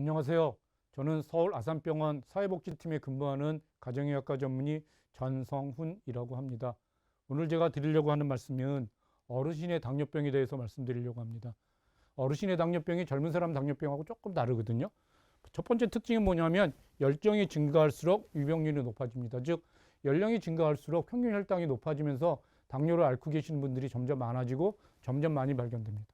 안녕하세요. 저는 서울 아산병원 사회복지팀에 근무하는 가정의학과 전문의 전성훈이라고 합니다. 오늘 제가 드리려고 하는 말씀은 어르신의 당뇨병에 대해서 말씀드리려고 합니다. 어르신의 당뇨병이 젊은 사람 당뇨병하고 조금 다르거든요. 첫 번째 특징이 뭐냐면 열정이 증가할수록 유병률이 높아집니다. 즉 연령이 증가할수록 평균 혈당이 높아지면서 당뇨를 앓고 계시는 분들이 점점 많아지고 점점 많이 발견됩니다.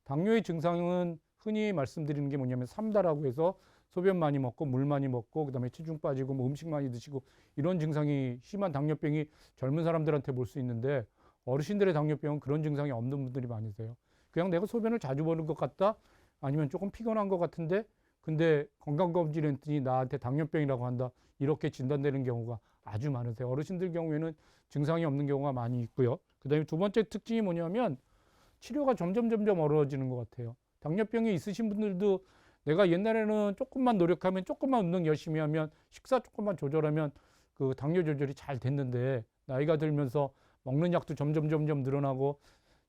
당뇨의 증상은 흔히 말씀드리는 게 뭐냐면 삼다라고 해서 소변 많이 먹고 물 많이 먹고 그다음에 체중 빠지고 뭐 음식 많이 드시고 이런 증상이 심한 당뇨병이 젊은 사람들한테 볼 수 있는데 어르신들의 당뇨병은 그런 증상이 없는 분들이 많으세요. 그냥 내가 소변을 자주 보는 것 같다 아니면 조금 피곤한 것 같은데 근데 건강검진 했더니 나한테 당뇨병이라고 한다 이렇게 진단되는 경우가 아주 많으세요. 어르신들 경우에는 증상이 없는 경우가 많이 있고요. 그다음에 두 번째 특징이 뭐냐면 치료가 점점 어려워지는 것 같아요. 당뇨병이 있으신 분들도 내가 옛날에는 조금만 노력하면 조금만 운동 열심히 하면 식사 조금만 조절하면 그 당뇨 조절이 잘 됐는데 나이가 들면서 먹는 약도 점점 늘어나고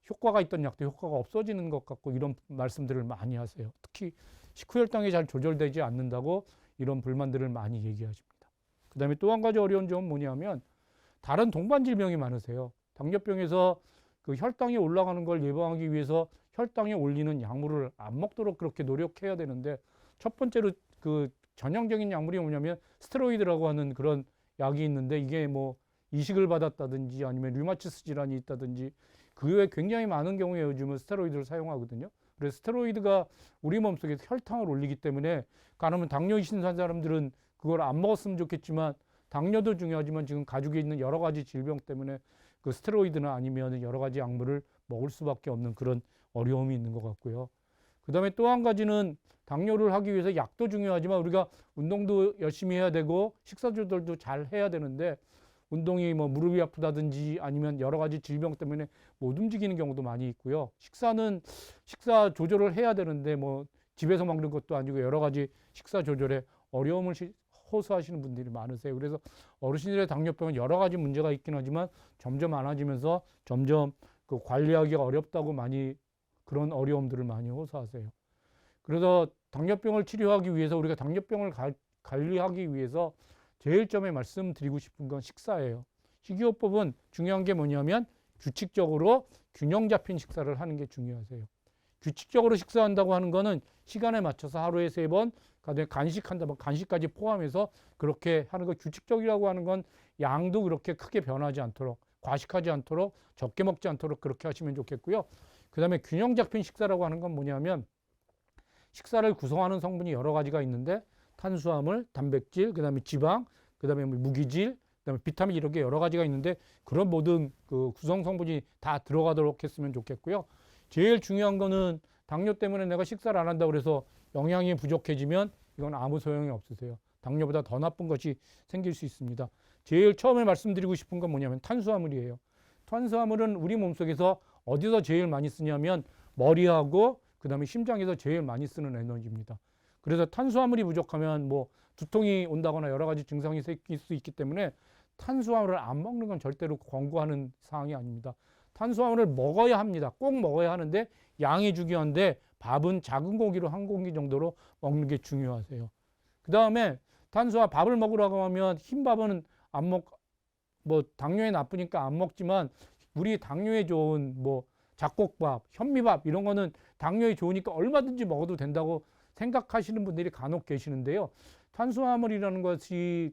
효과가 있던 약도 효과가 없어지는 것 같고 이런 말씀들을 많이 하세요. 특히 식후혈당이 잘 조절되지 않는다고 이런 불만들을 많이 얘기하십니다. 그 다음에 또 한 가지 어려운 점은 뭐냐면 다른 동반 질병이 많으세요. 당뇨병에서 그 혈당이 올라가는 걸 예방하기 위해서 혈당이 올리는 약물을 안 먹도록 그렇게 노력해야 되는데 첫 번째로 그 전형적인 약물이 뭐냐면 스테로이드라고 하는 그런 약이 있는데 이게 뭐 이식을 받았다든지 아니면 류마티스 질환이 있다든지 그 외에 굉장히 많은 경우에 요즘은 스테로이드를 사용하거든요. 그래서 스테로이드가 우리 몸속에 혈당을 올리기 때문에 가능하면 당뇨 있는 사람들은 그걸 안 먹었으면 좋겠지만 당뇨도 중요하지만 지금 가족에 있는 여러 가지 질병 때문에 그 스테로이드나 아니면 여러 가지 약물을 먹을 수밖에 없는 그런 어려움이 있는 것 같고요. 그 다음에 또 한 가지는 당뇨를 하기 위해서 약도 중요하지만 우리가 운동도 열심히 해야 되고 식사 조절도 잘 해야 되는데 운동이 뭐 무릎이 아프다든지 아니면 여러 가지 질병 때문에 못 움직이는 경우도 많이 있고요. 식사 조절을 해야 되는데 뭐 집에서 먹는 것도 아니고 여러 가지 식사 조절에 어려움을 호소하시는 분들이 많으세요. 그래서 어르신들의 당뇨병은 여러 가지 문제가 있긴 하지만 점점 많아지면서 점점 그 관리하기가 어렵다고 많이 그런 어려움들을 많이 호소하세요. 그래서 당뇨병을 치료하기 위해서 우리가 당뇨병을 관리하기 위해서 제일 처음에 말씀드리고 싶은 건 식사예요. 식이요법은 중요한 게 뭐냐면 규칙적으로 균형 잡힌 식사를 하는 게 중요하세요. 규칙적으로 식사한다고 하는 거는 시간에 맞춰서 하루에 3번, 간식한다면 간식까지 포함해서 그렇게 하는 거 규칙적이라고 하는 건 양도 그렇게 크게 변하지 않도록 과식하지 않도록 적게 먹지 않도록 그렇게 하시면 좋겠고요. 그 다음에 균형 잡힌 식사라고 하는 건 뭐냐면 식사를 구성하는 성분이 여러 가지가 있는데 탄수화물, 단백질, 그 다음에 지방, 그 다음에 무기질, 그 다음에 비타민 이런 게 여러 가지가 있는데 그런 모든 그 구성 성분이 다 들어가도록 했으면 좋겠고요. 제일 중요한 거는 당뇨 때문에 내가 식사를 안 한다고 해서 영양이 부족해지면 이건 아무 소용이 없으세요. 당뇨보다 더 나쁜 것이 생길 수 있습니다. 제일 처음에 말씀드리고 싶은 건 뭐냐면 탄수화물이에요. 탄수화물은 우리 몸속에서 어디서 제일 많이 쓰냐면 머리하고 그 다음에 심장에서 제일 많이 쓰는 에너지입니다. 그래서 탄수화물이 부족하면 뭐 두통이 온다거나 여러 가지 증상이 생길 수 있기 때문에 탄수화물을 안 먹는 건 절대로 권고하는 사항이 아닙니다. 탄수화물을 먹어야 합니다. 꼭 먹어야 하는데 양이 중요한데 밥은 작은 고기로 한 공기 정도로 먹는 게 중요하세요. 그 다음에 밥을 먹으라고 하면 흰 밥은 안 뭐 당뇨에 나쁘니까 안 먹지만 우리 당뇨에 좋은 뭐 잡곡밥, 현미밥 이런 거는 당뇨에 좋으니까 얼마든지 먹어도 된다고 생각하시는 분들이 간혹 계시는데요. 탄수화물이라는 것이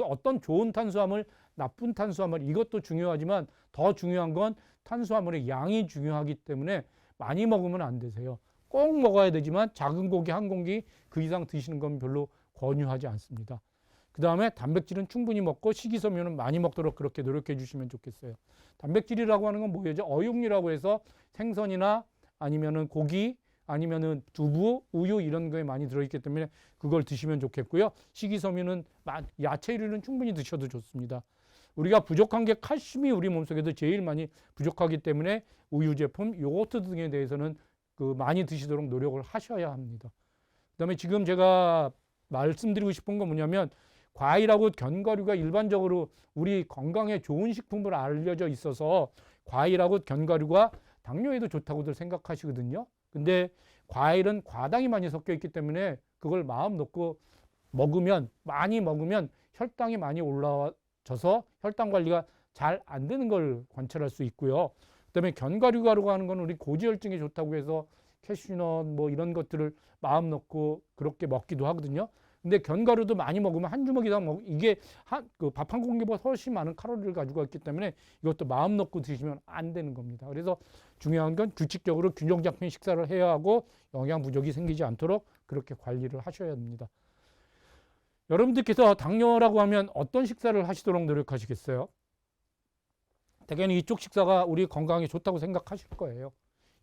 어떤 좋은 탄수화물, 나쁜 탄수화물 이것도 중요하지만 더 중요한 건 탄수화물의 양이 중요하기 때문에 많이 먹으면 안 되세요. 꼭 먹어야 되지만 작은 고기 한 공기 그 이상 드시는 건 별로 권유하지 않습니다. 그 다음에 단백질은 충분히 먹고 식이섬유는 많이 먹도록 그렇게 노력해 주시면 좋겠어요. 단백질이라고 하는 건 뭐예요? 어육류라고 해서 생선이나 아니면은 고기 아니면은 두부, 우유 이런 거에 많이 들어있기 때문에 그걸 드시면 좋겠고요. 식이섬유는 야채류는 충분히 드셔도 좋습니다. 우리가 부족한 게 칼슘이 우리 몸속에도 제일 많이 부족하기 때문에 우유 제품, 요거트 등에 대해서는 많이 드시도록 노력을 하셔야 합니다. 그다음에 지금 제가 말씀드리고 싶은 건 뭐냐면 과일하고 견과류가 일반적으로 우리 건강에 좋은 식품으로 알려져 있어서 과일하고 견과류가 당뇨에도 좋다고들 생각하시거든요. 근데 과일은 과당이 많이 섞여 있기 때문에 그걸 마음 놓고 많이 먹으면 혈당이 많이 올라와져서 혈당 관리가 잘 안 되는 걸 관찰할 수 있고요. 그다음에 견과류가루가 하는 건 우리 고지혈증에 좋다고 해서 캐슈넛 뭐 이런 것들을 마음 놓고 그렇게 먹기도 하거든요. 근데 견과류도 많이 먹으면 한 주먹이당 이게 밥 한 공기보다 훨씬 많은 칼로리를 가지고 있기 때문에 이것도 마음 놓고 드시면 안 되는 겁니다. 그래서 중요한 건 규칙적으로 균형 잡힌 식사를 해야 하고 영양 부족이 생기지 않도록 그렇게 관리를 하셔야 합니다. 여러분들께서 당뇨라고 하면 어떤 식사를 하시도록 노력하시겠어요? 대개는 이쪽 식사가 우리 건강에 좋다고 생각하실 거예요.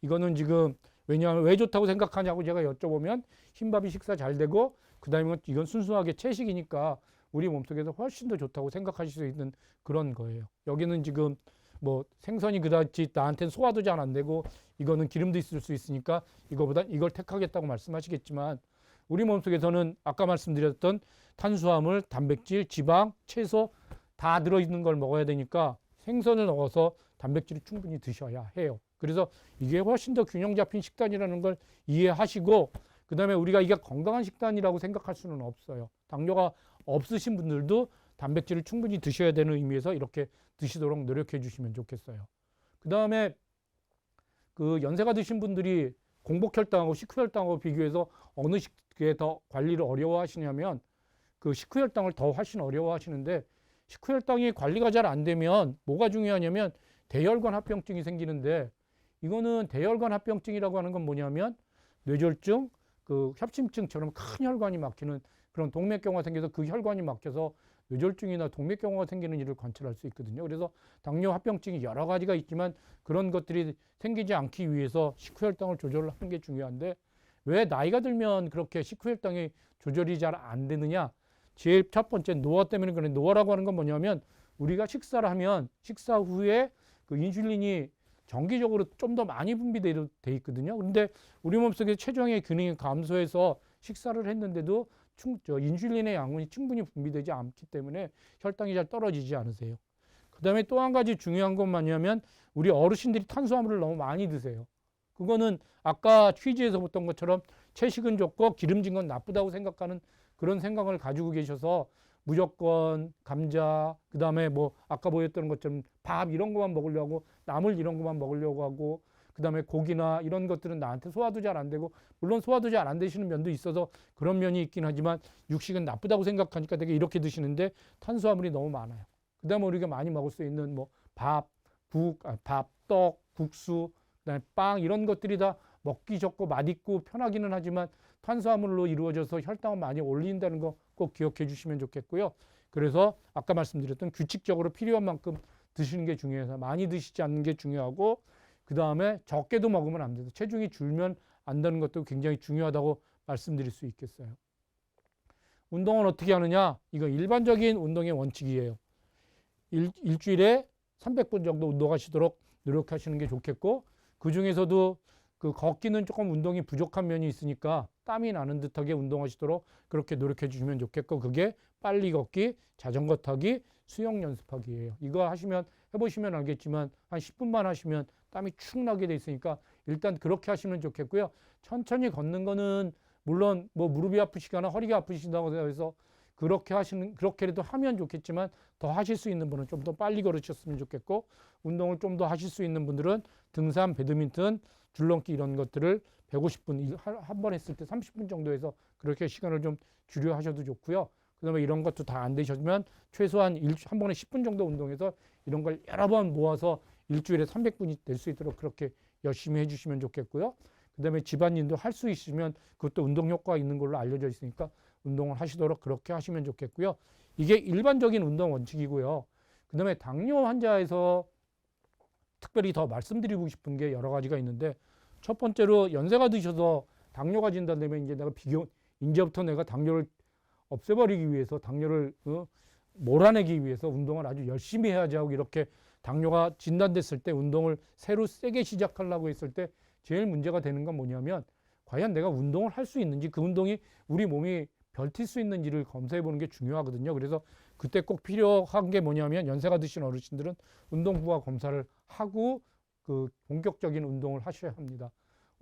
이거는 지금 왜냐하면 왜 좋다고 생각하냐고 제가 여쭤보면 흰밥이 식사 잘 되고 그다음에 이건 순수하게 채식이니까 우리 몸속에서 훨씬 더 좋다고 생각하실 수 있는 그런 거예요. 여기는 지금 뭐 생선이 그다지 나한테는 소화도 잘 안 되고 이거는 기름도 있을 수 있으니까 이거보다 이걸 택하겠다고 말씀하시겠지만 우리 몸속에서는 아까 말씀드렸던 탄수화물, 단백질, 지방, 채소 다 들어있는 걸 먹어야 되니까 생선을 넣어서 단백질을 충분히 드셔야 해요. 그래서 이게 훨씬 더 균형 잡힌 식단이라는 걸 이해하시고 그다음에 우리가 이게 건강한 식단이라고 생각할 수는 없어요. 당뇨가 없으신 분들도 단백질을 충분히 드셔야 되는 의미에서 이렇게 드시도록 노력해 주시면 좋겠어요. 그다음에 그 연세가 드신 분들이 공복혈당하고 식후혈당하고 비교해서 어느 식에 더 관리를 어려워하시냐면 그 식후혈당을 더 훨씬 어려워하시는데 식후혈당이 관리가 잘 안 되면 뭐가 중요하냐면 대혈관 합병증이 생기는데 이거는 대혈관 합병증이라고 하는 건 뭐냐면 뇌졸중, 그 협심증처럼 큰 혈관이 막히는 그런 동맥경화가 생겨서 그 혈관이 막혀서 뇌졸중이나 동맥경화가 생기는 일을 관찰할 수 있거든요. 그래서 당뇨 합병증이 여러 가지가 있지만 그런 것들이 생기지 않기 위해서 식후혈당을 조절하는 게 중요한데 왜 나이가 들면 그렇게 식후혈당이 조절이 잘 안 되느냐? 제일 첫 번째 노화 때문에 그래. 노화라고 하는 건 뭐냐면 우리가 식사를 하면 식사 후에 그 인슐린이 정기적으로 좀 더 많이 분비돼 있거든요. 그런데 우리 몸속에 췌장의 기능이 감소해서 식사를 했는데도 인슐린의 양분이 충분히 분비되지 않기 때문에 혈당이 잘 떨어지지 않으세요. 그 다음에 또 한 가지 중요한 건 뭐냐면 우리 어르신들이 탄수화물을 너무 많이 드세요. 그거는 아까 취지에서 봤던 것처럼 채식은 좋고 기름진 건 나쁘다고 생각하는 그런 생각을 가지고 계셔서 무조건 감자, 그 다음에 뭐 아까 보였던 것처럼 밥 이런 것만 먹으려고 하고 나물 이런 것만 먹으려고 하고 그 다음에 고기나 이런 것들은 나한테 소화도 잘 안 되고 물론 소화도 잘 안 되시는 면도 있어서 그런 면이 있긴 하지만 육식은 나쁘다고 생각하니까 되게 이렇게 드시는데 탄수화물이 너무 많아요. 그 다음에 우리가 많이 먹을 수 있는 뭐 밥, 떡, 국수, 그다음에 빵 이런 것들이 다 먹기 좋고 맛있고 편하기는 하지만 탄수화물로 이루어져서 혈당을 많이 올린다는 거 꼭 기억해 주시면 좋겠고요. 그래서 아까 말씀드렸던 규칙적으로 필요한 만큼 드시는 게 중요해서 많이 드시지 않는 게 중요하고 그 다음에 적게도 먹으면 안 돼요. 체중이 줄면 안 되는 것도 굉장히 중요하다고 말씀드릴 수 있겠어요. 운동은 어떻게 하느냐? 이거 일반적인 운동의 원칙이에요. 일주일에 300분 정도 운동하시도록 노력하시는 게 좋겠고 그 중에서도 그 걷기는 조금 운동이 부족한 면이 있으니까 땀이 나는 듯하게 운동하시도록 그렇게 노력해 주시면 좋겠고 그게 빨리 걷기, 자전거 타기, 수영 연습하기예요. 이거 하시면 해보시면 알겠지만 한 10분만 하시면 땀이 축 나게 돼 있으니까 일단 그렇게 하시면 좋겠고요. 천천히 걷는 거는 물론 뭐 무릎이 아프시거나 허리가 아프시다고 해서 그렇게라도 하면 좋겠지만 더 하실 수 있는 분은 좀 더 빨리 걸으셨으면 좋겠고 운동을 좀 더 하실 수 있는 분들은 등산, 배드민턴, 줄넘기 이런 것들을 150분 한 번 했을 때 30분 정도 해서 그렇게 시간을 좀 줄여 하셔도 좋고요. 그 다음에 이런 것도 다 안 되셨으면 최소한 한 번에 10분 정도 운동해서 이런 걸 여러 번 모아서 일주일에 300분이 될 수 있도록 그렇게 열심히 해주시면 좋겠고요. 그 다음에 집안일도 할 수 있으면 그것도 운동 효과가 있는 걸로 알려져 있으니까 운동을 하시도록 그렇게 하시면 좋겠고요. 이게 일반적인 운동 원칙이고요. 그 다음에 당뇨 환자에서 특별히 더 말씀드리고 싶은 게 여러 가지가 있는데 첫 번째로 연세가 드셔서 당뇨가 진단되면 이제 이제부터 내가 당뇨를 없애버리기 위해서 당뇨를 몰아내기 위해서 운동을 아주 열심히 해야지 하고 이렇게 당뇨가 진단됐을 때 운동을 새로 세게 시작하려고 했을 때 제일 문제가 되는 건 뭐냐면 과연 내가 운동을 할 수 있는지 그 운동이 우리 몸이 버틸 수 있는지를 검사해 보는 게 중요하거든요. 그래서 그때 꼭 필요한 게 뭐냐면 연세가 드신 어르신들은 운동부하 검사를 하고 그 본격적인 운동을 하셔야 합니다.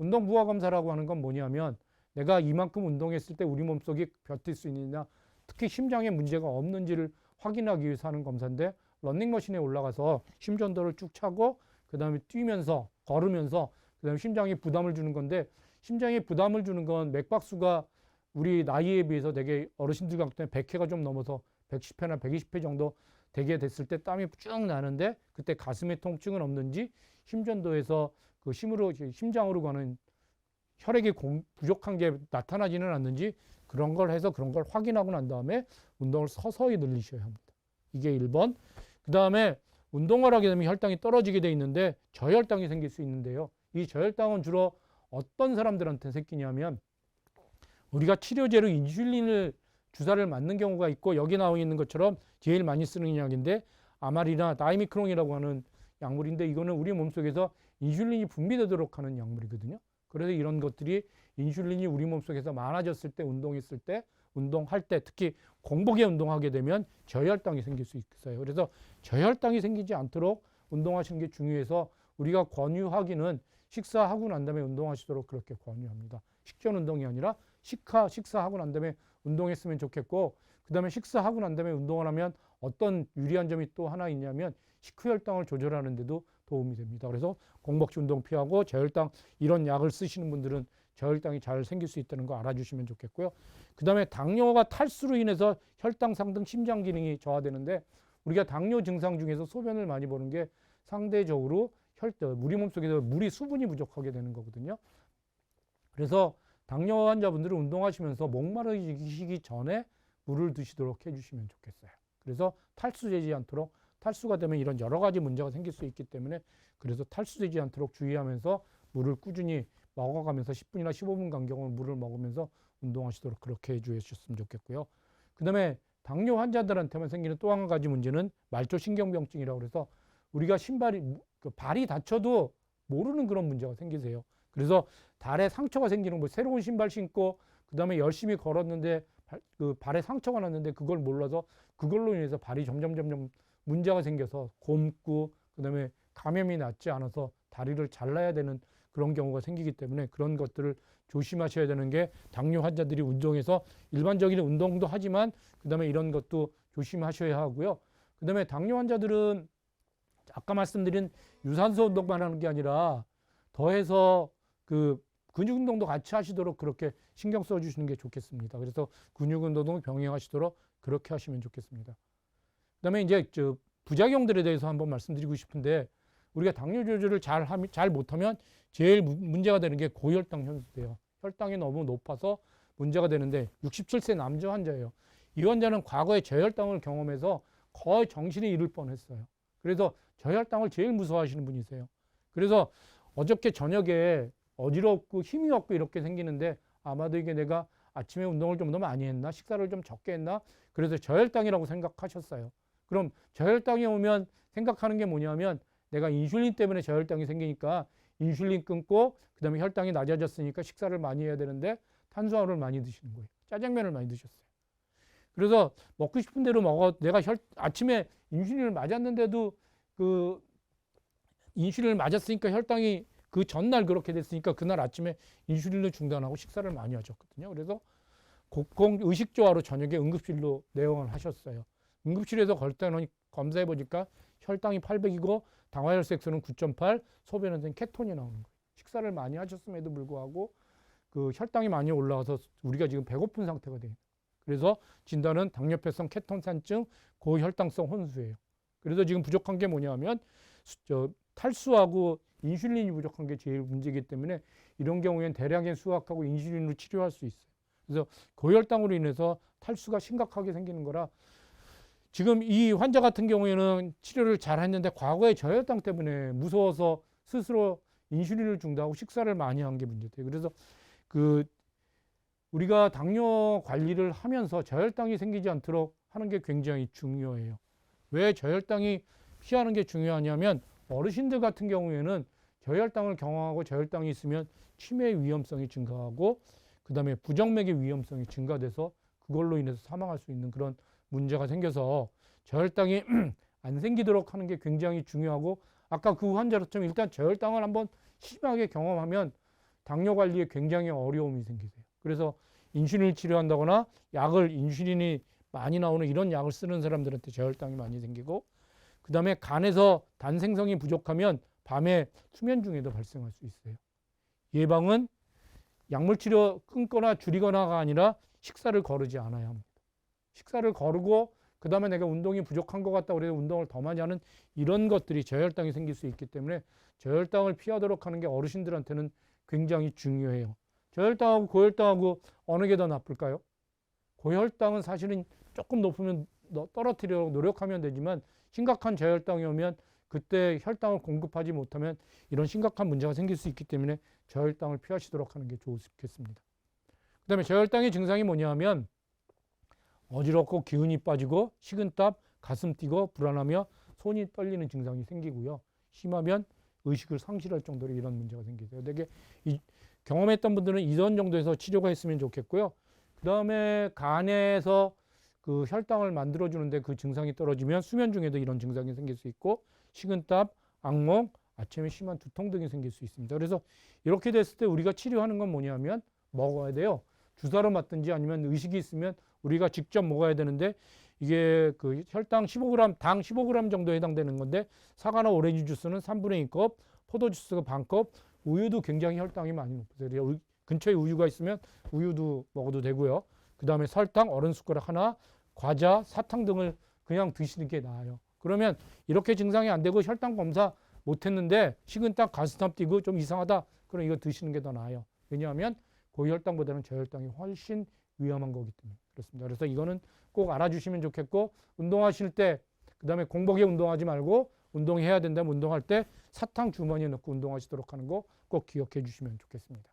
운동 부하 검사라고 하는 건 뭐냐면 내가 이만큼 운동했을 때 우리 몸속이 버틸 수 있느냐, 특히 심장에 문제가 없는지를 확인하기 위해서 하는 검사인데, 러닝머신에 올라가서 심전도를 쭉 차고 그 다음에 뛰면서 걸으면서 그 다음에 심장에 부담을 주는 건데, 심장에 부담을 주는 건 맥박수가 우리 나이에 비해서 되게 어르신들 같은 경우에 100회가 좀 넘어서 110회나 120회 정도 되게 됐을 때 땀이 쭉 나는데, 그때 가슴에 통증은 없는지, 심전도에서 그 심장으로 가는 혈액이 부족한 게 나타나지는 않는지, 그런 걸 해서 그런 걸 확인하고 난 다음에 운동을 서서히 늘리셔야 합니다. 이게 1번. 그 다음에 운동을 하게 되면 혈당이 떨어지게 돼 있는데 저혈당이 생길 수 있는데요. 이 저혈당은 주로 어떤 사람들한테 생기냐면, 우리가 치료제로 인슐린을 주사를 맞는 경우가 있고, 여기 나와 있는 것처럼 제일 많이 쓰는 약인데 아마리나 다이미크론이라고 하는 약물인데, 이거는 우리 몸속에서 인슐린이 분비되도록 하는 약물이거든요. 그래서 이런 것들이 인슐린이 우리 몸속에서 많아졌을 때, 운동했을 때, 운동할 때, 특히 공복에 운동하게 되면 저혈당이 생길 수 있어요. 그래서 저혈당이 생기지 않도록 운동하시는 게 중요해서 우리가 권유하기는 식사하고 난 다음에 운동하시도록 그렇게 권유합니다. 식전 운동이 아니라 식사하고 난 다음에 운동했으면 좋겠고, 그 다음에 식사하고 난 다음에 운동을 하면 어떤 유리한 점이 또 하나 있냐면 식후혈당을 조절하는 데도 도움이 됩니다. 그래서 공복시 운동 피하고 저혈당, 이런 약을 쓰시는 분들은 저혈당이 잘 생길 수 있다는 거 알아주시면 좋겠고요. 그 다음에 당뇨가 탈수로 인해서 혈당 상등, 심장 기능이 저하되는데, 우리가 당뇨 증상 중에서 소변을 많이 보는 게 상대적으로 우리 몸속에서 수분이 부족하게 되는 거거든요. 그래서 당뇨 환자분들은 운동하시면서 목마르시기 전에 물을 드시도록 해주시면 좋겠어요. 그래서 탈수되지 않도록, 탈수가 되면 이런 여러 가지 문제가 생길 수 있기 때문에, 그래서 탈수되지 않도록 주의하면서 물을 꾸준히 먹어가면서 10분이나 15분 간격으로 물을 먹으면서 운동하시도록 그렇게 해주셨으면 좋겠고요. 그 다음에 당뇨 환자들한테만 생기는 또 한 가지 문제는 말초신경병증이라고 그래서, 우리가 발이 다쳐도 모르는 그런 문제가 생기세요. 그래서 발에 상처가 생기는 거, 새로운 신발 신고 그 다음에 열심히 걸었는데 발에 상처가 났는데 그걸 몰라서 그걸로 인해서 발이 점점 문제가 생겨서 곪고, 그 다음에 감염이 낫지 않아서 다리를 잘라야 되는 그런 경우가 생기기 때문에, 그런 것들을 조심하셔야 되는 게, 당뇨 환자들이 운동에서 일반적인 운동도 하지만 그 다음에 이런 것도 조심하셔야 하고요. 그 다음에 당뇨 환자들은 아까 말씀드린 유산소 운동만 하는 게 아니라 더해서 그 근육 운동도 같이 하시도록 그렇게 신경 써 주시는 게 좋겠습니다. 그래서 근육 운동도 병행하시도록 그렇게 하시면 좋겠습니다. 그 다음에 이제 부작용들에 대해서 한번 말씀드리고 싶은데, 우리가 당뇨 조절을 잘 못하면 제일 문제가 되는 게 고혈당 현수예요. 혈당이 너무 높아서 문제가 되는데, 67세 남자 환자예요. 이 환자는 과거에 저혈당을 경험해서 거의 정신이 잃을 뻔했어요. 그래서 저혈당을 제일 무서워하시는 분이세요. 그래서 어저께 저녁에 어지럽고 힘이 없고 이렇게 생기는데, 아마도 이게 내가 아침에 운동을 좀 더 많이 했나, 식사를 좀 적게 했나, 그래서 저혈당이라고 생각하셨어요. 그럼 저혈당이 오면 생각하는 게 뭐냐면, 내가 인슐린 때문에 저혈당이 생기니까 인슐린 끊고 그 다음에 혈당이 낮아졌으니까 식사를 많이 해야 되는데 탄수화물을 많이 드시는 거예요. 짜장면을 많이 드셨어요. 그래서 먹고 싶은 대로 내가 아침에 인슐린을 맞았는데도 인슐린을 맞았으니까 혈당이 그 전날 그렇게 됐으니까 그날 아침에 인슐린을 중단하고 식사를 많이 하셨거든요. 그래서 의식조화로 저녁에 응급실로 내원을 하셨어요. 응급실에서 검사해 보니까 혈당이 800이고 당화혈색소는 9.8, 소변은 케톤이 나오는 거예요. 식사를 많이 하셨음에도 불구하고 그 혈당이 많이 올라와서 우리가 지금 배고픈 상태가 돼요. 그래서 진단은 당뇨폐성 케톤산증 고혈당성 혼수예요. 그래서 지금 부족한 게 뭐냐면 탈수하고 인슐린이 부족한 게 제일 문제이기 때문에, 이런 경우에는 대량의 수학하고 인슐린으로 치료할 수 있어요. 그래서 고혈당으로 인해서 탈수가 심각하게 생기는 거라, 지금 이 환자 같은 경우에는 치료를 잘 했는데 과거에 저혈당 때문에 무서워서 스스로 인슐린을 중단하고 식사를 많이 한 게 문제돼요. 그래서 우리가 당뇨 관리를 하면서 저혈당이 생기지 않도록 하는 게 굉장히 중요해요. 왜 저혈당이 피하는 게 중요하냐면, 어르신들 같은 경우에는 저혈당을 경험하고 저혈당이 있으면 치매 위험성이 증가하고, 그 다음에 부정맥의 위험성이 증가돼서 그걸로 인해서 사망할 수 있는 그런 문제가 생겨서 저혈당이 안 생기도록 하는 게 굉장히 중요하고, 아까 그 환자처럼 일단 저혈당을 한번 심하게 경험하면 당뇨 관리에 굉장히 어려움이 생기세요. 그래서 인슐린을 치료한다거나 인슐린이 많이 나오는 이런 약을 쓰는 사람들한테 저혈당이 많이 생기고, 그 다음에 간에서 단 생성이 부족하면 밤에 수면 중에도 발생할 수 있어요. 예방은 약물 치료 끊거나 줄이거나가 아니라 식사를 거르지 않아야 합니다. 식사를 거르고 그 다음에 내가 운동이 부족한 것 같다 그래서 운동을 더 많이 하는 이런 것들이 저혈당이 생길 수 있기 때문에 저혈당을 피하도록 하는 게 어르신들한테는 굉장히 중요해요. 저혈당하고 고혈당하고 어느 게 더 나쁠까요? 고혈당은 사실은 조금 높으면 떨어뜨리려고 노력하면 되지만, 심각한 저혈당이 오면 그때 혈당을 공급하지 못하면 이런 심각한 문제가 생길 수 있기 때문에 저혈당을 피하시도록 하는 게 좋겠습니다. 그 다음에 저혈당의 증상이 뭐냐 하면 어지럽고 기운이 빠지고 식은땀, 가슴 뛰고 불안하며 손이 떨리는 증상이 생기고요. 심하면 의식을 상실할 정도로 이런 문제가 생기세요. 되게 경험했던 분들은 이런 정도에서 치료가 했으면 좋겠고요. 그 다음에 간에서 그 혈당을 만들어주는데 그 증상이 떨어지면 수면 중에도 이런 증상이 생길 수 있고, 식은땀, 악몽, 아침에 심한 두통 등이 생길 수 있습니다. 그래서 이렇게 됐을 때 우리가 치료하는 건 뭐냐면 먹어야 돼요. 주사로 맞든지 아니면 의식이 있으면 우리가 직접 먹어야 되는데, 이게 그 혈당 15g, 당 15g 정도에 해당되는 건데, 사과나 오렌지 주스는 3분의 2컵, 포도 주스가 반컵, 우유도 굉장히 혈당이 많이 높으세요. 근처에 우유가 있으면 우유도 먹어도 되고요. 그 다음에 설탕, 얼음 숟가락 하나, 과자, 사탕 등을 그냥 드시는 게 나아요. 그러면 이렇게 증상이 안 되고 혈당 검사 못했는데 식은땀, 가슴땀 뛰고 좀 이상하다, 그럼 이거 드시는 게 더 나아요. 왜냐하면 고혈당보다는 저혈당이 훨씬 위험한 거기 때문에 그렇습니다. 그래서 이거는 꼭 알아주시면 좋겠고, 운동하실 때, 그 다음에 공복에 운동하지 말고 운동해야 된다면 운동할 때 사탕 주머니에 넣고 운동하시도록 하는 거 꼭 기억해 주시면 좋겠습니다.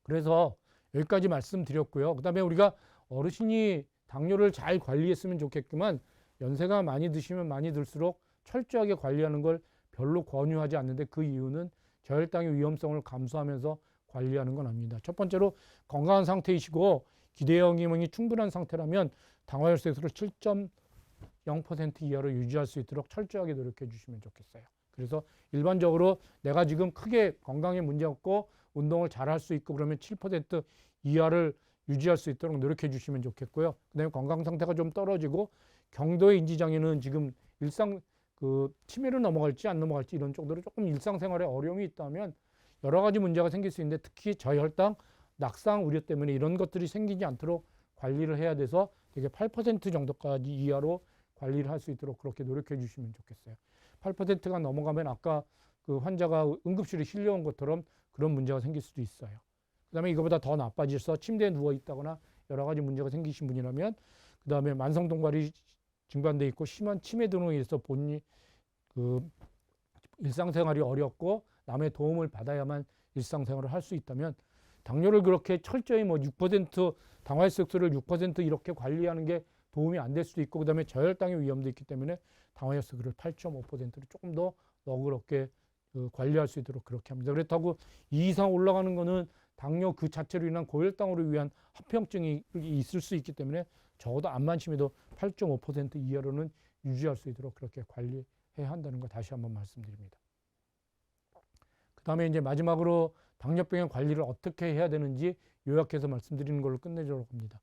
그래서 여기까지 말씀드렸고요. 그 다음에 우리가 어르신이 당뇨를 잘 관리했으면 좋겠지만, 연세가 많이 드시면 많이 들수록 철저하게 관리하는 걸 별로 권유하지 않는데, 그 이유는 저혈당의 위험성을 감수하면서 관리하는 건 아닙니다. 첫 번째로 건강한 상태이시고 기대 영양이 충분한 상태라면 당화혈색소를 7.0% 이하로 유지할 수 있도록 철저하게 노력해 주시면 좋겠어요. 그래서 일반적으로 내가 지금 크게 건강에 문제 없고 운동을 잘 할 수 있고 그러면 7% 이하를 유지할 수 있도록 노력해 주시면 좋겠고요. 그다음에 건강 상태가 좀 떨어지고 경도의 인지장애는 지금 치매로 넘어갈지 안 넘어갈지 이런 정도로 조금 일상생활에 어려움이 있다면 여러 가지 문제가 생길 수 있는데, 특히 저혈당, 낙상 우려 때문에 이런 것들이 생기지 않도록 관리를 해야 돼서 되게 8% 정도까지 이하로 관리를 할 수 있도록 그렇게 노력해 주시면 좋겠어요. 8%가 넘어가면 아까 그 환자가 응급실에 실려온 것처럼 그런 문제가 생길 수도 있어요. 그 다음에 이거보다 더 나빠져서 침대에 누워 있다거나 여러 가지 문제가 생기신 분이라면, 그 다음에 만성동발이 증반돼 있고 심한 치매 등으로 인해서 본인이 그 일상생활이 어렵고 남의 도움을 받아야만 일상생활을 할 수 있다면, 당뇨를 그렇게 철저히 6% 당화혈색소를 6% 이렇게 관리하는 게 도움이 안 될 수도 있고, 그 다음에 저혈당의 위험도 있기 때문에 당화혈색소를 8.5%로 조금 더 너그럽게 관리할 수 있도록 그렇게 합니다. 그렇다고 2 이상 올라가는 거는 당뇨 그 자체로 인한 고혈당으로 위한 합병증이 있을 수 있기 때문에 적어도 암만 심해도 8.5% 이하로는 유지할 수 있도록 그렇게 관리해야 한다는 거 다시 한번 말씀드립니다. 그 다음에 이제 마지막으로 당뇨병의 관리를 어떻게 해야 되는지 요약해서 말씀드리는 걸로 끝내도록 합니다.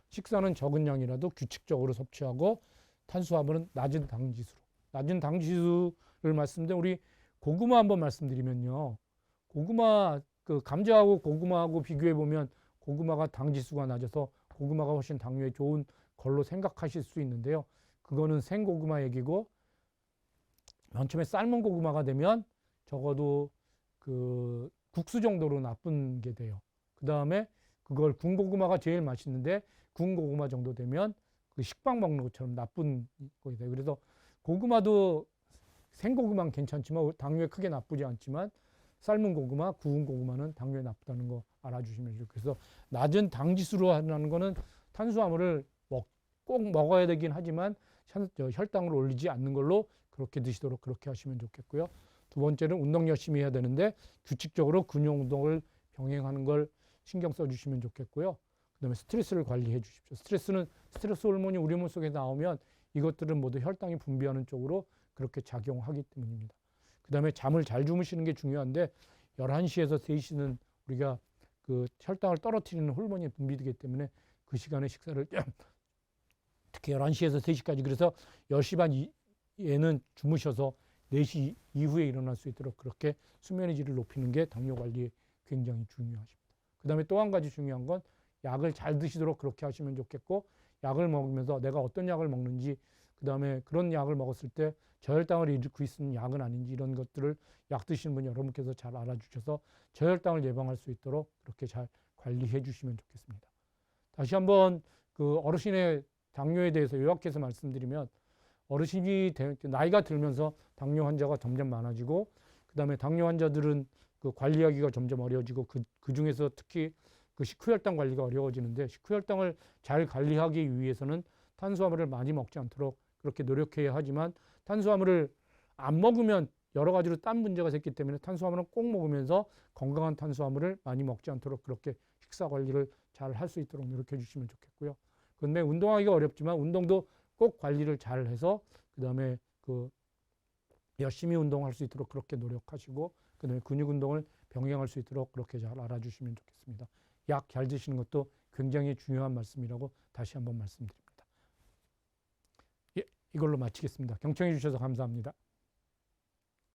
식사는 적은 양이라도 규칙적으로 섭취하고, 탄수화물은 낮은 당지수로. 낮은 당지수를 말씀드린 우리 고구마 한번 말씀드리면요. 고구마, 감자하고 고구마하고 비교해 보면 고구마가 당지수가 낮아서 고구마가 훨씬 당뇨에 좋은 걸로 생각하실 수 있는데요. 그거는 생고구마 얘기고, 맨 처음에 삶은 고구마가 되면 적어도 그 국수 정도로 나쁜 게 돼요. 그 다음에 그걸 구운 고구마가 제일 맛있는데, 구운 고구마 정도 되면 그 식빵 먹는 것처럼 나쁜 거게 돼요. 그래서 고구마도 생고구마는 괜찮지만 당뇨에 크게 나쁘지 않지만, 삶은 고구마, 구운 고구마는 당뇨에 나쁘다는 거 알아주시면 좋겠어요. 그래서 낮은 당지수로 하는 거는 탄수화물을 꼭 먹어야 되긴 하지만 혈당을 올리지 않는 걸로 그렇게 드시도록 그렇게 하시면 좋겠고요. 두 번째는 운동 열심히 해야 되는데 규칙적으로 근육 운동을 병행하는 걸 신경 써주시면 좋겠고요. 그 다음에 스트레스를 관리해 주십시오. 스트레스 호르몬이 우리 몸 속에 나오면 이것들은 모두 혈당이 분비하는 쪽으로 그렇게 작용하기 때문입니다. 그 다음에 잠을 잘 주무시는 게 중요한데, 11시에서 3시는 우리가 그 혈당을 떨어뜨리는 호르몬이 분비되기 때문에 그 시간에 식사를 특히 11시에서 3시까지 그래서 10시 반에는 주무셔서 4시 이후에 일어날 수 있도록 그렇게 수면의 질을 높이는 게 당뇨 관리에 굉장히 중요하십니다. 그 다음에 또 한 가지 중요한 건 약을 잘 드시도록 그렇게 하시면 좋겠고 약을 먹으면서 내가 어떤 약을 먹는지 그 다음에 그런 약을 먹었을 때 저혈당을 일으키고 있는 약은 아닌지 이런 것들을 약 드시는 분 여러분께서 잘 알아주셔서 저혈당을 예방할 수 있도록 그렇게 잘 관리해 주시면 좋겠습니다. 다시 한번 그 어르신의 당뇨에 대해서 요약해서 말씀드리면 어르신이 나이가 들면서 당뇨 환자가 점점 많아지고 그 다음에 당뇨 환자들은 그 관리하기가 점점 어려워지고 그 중에서 특히 그 식후혈당 관리가 어려워지는데 식후혈당을 잘 관리하기 위해서는 탄수화물을 많이 먹지 않도록 그렇게 노력해야 하지만 탄수화물을 안 먹으면 여러 가지로 딴 문제가 생기기 때문에 탄수화물은 꼭 먹으면서 건강한 탄수화물을 많이 먹지 않도록 그렇게 식사 관리를 잘 할 수 있도록 노력해 주시면 좋겠고요. 그런데 운동하기가 어렵지만 운동도 꼭 관리를 잘 해서 그 다음에 그 열심히 운동할 수 있도록 그렇게 노력하시고 그 다음에 근육 운동을 병행할 수 있도록 그렇게 잘 알아주시면 좋겠습니다. 약 잘 드시는 것도 굉장히 중요한 말씀이라고 다시 한번 말씀드립니다. 예, 이걸로 마치겠습니다. 경청해 주셔서 감사합니다.